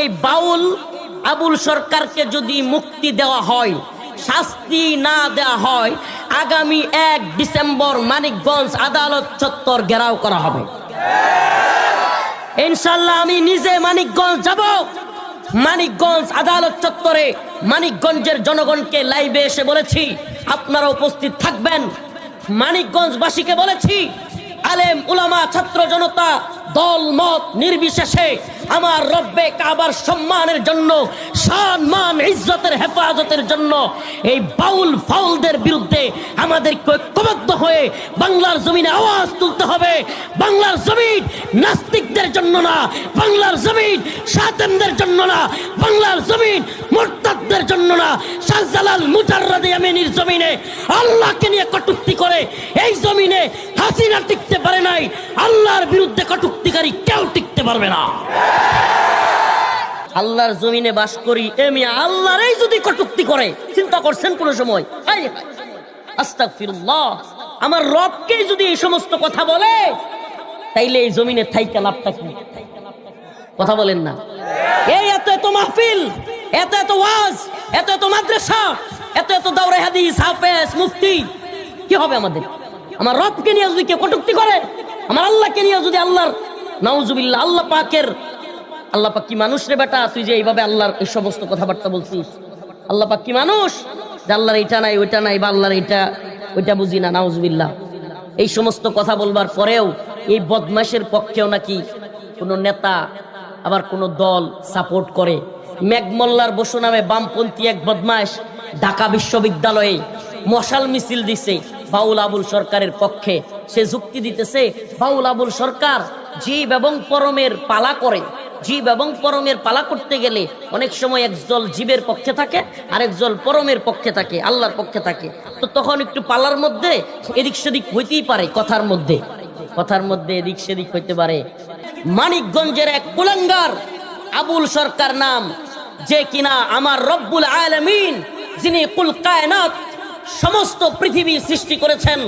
এই বাউল আবুল সরকারকে যদি মুক্তি দেওয়া হয়, শাস্তি না দেওয়া হয়, আগামী 1 ডিসেম্বর মানিকগঞ্জ আদালত চত্বর ঘেরাও করা হবে। ইনশাআল্লাহ আমি নিজে মানিকগঞ্জ যাব। মানিকগঞ্জ আদালত চত্বরে মানিকগঞ্জের জনগণকে লাইভে এসে বলেছি আপনারা উপস্থিত থাকবেন। মানিকগঞ্জবাসীকে বলেছি, আলেম উলামা ছাত্র জনতা দল মত নির্বিশেষে আমার রব্বে কাবার সম্মানের জন্য, সম্মান ইজ্জতের হেফাজতের জন্য এই বাউল ফাউলদের বিরুদ্ধে আমাদেরকে ঐক্যবদ্ধ হয়ে বাংলার জমিনে আওয়াজ তুলতে হবে। বাংলার জমিন নাস্তিকদের জন্য না, বাংলার জমিন শাতেমদের জন্য না, বাংলার জমিন মুরতাদদের জন্য না। শাহজালাল মুজাররদে ইয়ামিনীর জমিনে আল্লাহকে নিয়ে কটূক্তি করে এই জমিনে হাসিনা টিকতে পারে নাই, আল্লাহর বিরুদ্ধে কটূক্তিকারী কেউ টিকতে পারবে না। আল্লাহর জমিনে বাস করি, এমি আল্লাহরই যদি কটূক্তি করে, চিন্তা করছেন কোন সময়? আস্তাগফিরুল্লাহ, আমার রবকে যদি এই সমস্ত কথা বলে, তাইলে এই জমিনে থাইকা লাভটা কি? কথা বলেন না? এই এত এত মাহফিল, এত এত ওয়াজ, এত এত মাদ্রাসা, এত এত দাওরা হাদিস, হাফেজ, মুফতি, কি হবে আমাদের? আমার রবকে নিয়ে যদি কেউ কটূক্তি করে, আমার আল্লাহকে নিয়ে যদি আল্লাহর নাউজুবিল্লাহ, আল্লাহ পাক কি মানুষ রে বেটা, তুই যে এইভাবে আল্লাহর এই সমস্ত কথাবার্তা বলছিস? আল্লাহ পাক কি মানুষ যে আল্লাহর এটা নাই ওইটা নাই, বা আল্লাহর এটা ওইটা বুঝি না? নাউজুবিল্লাহ। এই সমস্ত কথা বলবার পরেও এই বদমাশের পক্ষেও নাকি কোনো নেতা আবার কোনো দল সাপোর্ট করে। মেঘমল্লার বসু নামে বামপন্থী এক বদমাশ ঢাকা বিশ্ববিদ্যালয়ে মশাল মিছিল দিছে বাউল আবুল সরকারের পক্ষে। সে যুক্তি দিতেছে বাউল আবুল সরকার জীব এবং পরমের পালা করে, জীব এবং পরমের পালা করতে গেলে অনেক সময় একদল জীবের পক্ষে থাকে, আরেকদল পরমের পক্ষে থাকে, আল্লাহর পক্ষে থাকে। তো তখন একটু পালার মধ্যে এদিক সেদিক হইতেই পারে, কথার মধ্যে এদিক সেদিক হইতে পারে। মানিকগঞ্জের এক কুলাঙ্গার আবুল সরকার নাম, যে কিনা আমার রব্বুল আলামিন, যিনি কুল কায়নাত সমস্ত পৃথিবী সৃষ্টি করেছেন,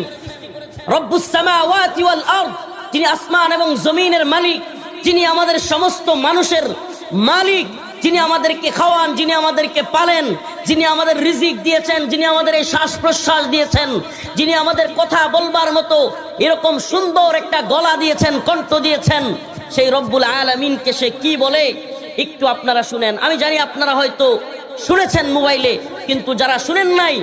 রব্বুস সামাওয়াতি ওয়াল আরদ, যিনি আসমান এবং জমিনের মালিক, যিনি আমাদের সমস্ত মানুষের মালিক, যিনি আমাদেরকে খাওয়ান, যিনি আমাদেরকে পালেন, যিনি আমাদের রিজিক দিয়েছেন, যিনি আমাদের এই শ্বাস প্রশ্বাস দিয়েছেন, যিনি আমাদের কথা বলবার মতো এরকম সুন্দর একটা গলা দিয়েছেন, কণ্ঠ দিয়েছেন, সেই রব্বুল আলামিনকে সে কি বলে একটু আপনারা শুনেন। আমি জানি আপনারা হয়তো শুনেছেন মোবাইলে, কিন্তু যারা শুনেন নাই,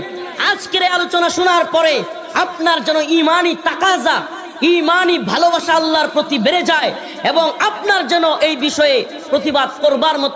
আজকের এই আলোচনা শোনার পরে আপনার যেন ঈমানি তাকাজা, ঈমানি ভালোবাসা আল্লাহর প্রতি বেড়ে যায় এবং আপনার যেন এই বিষয়ে প্রতিবাদ করবার মতো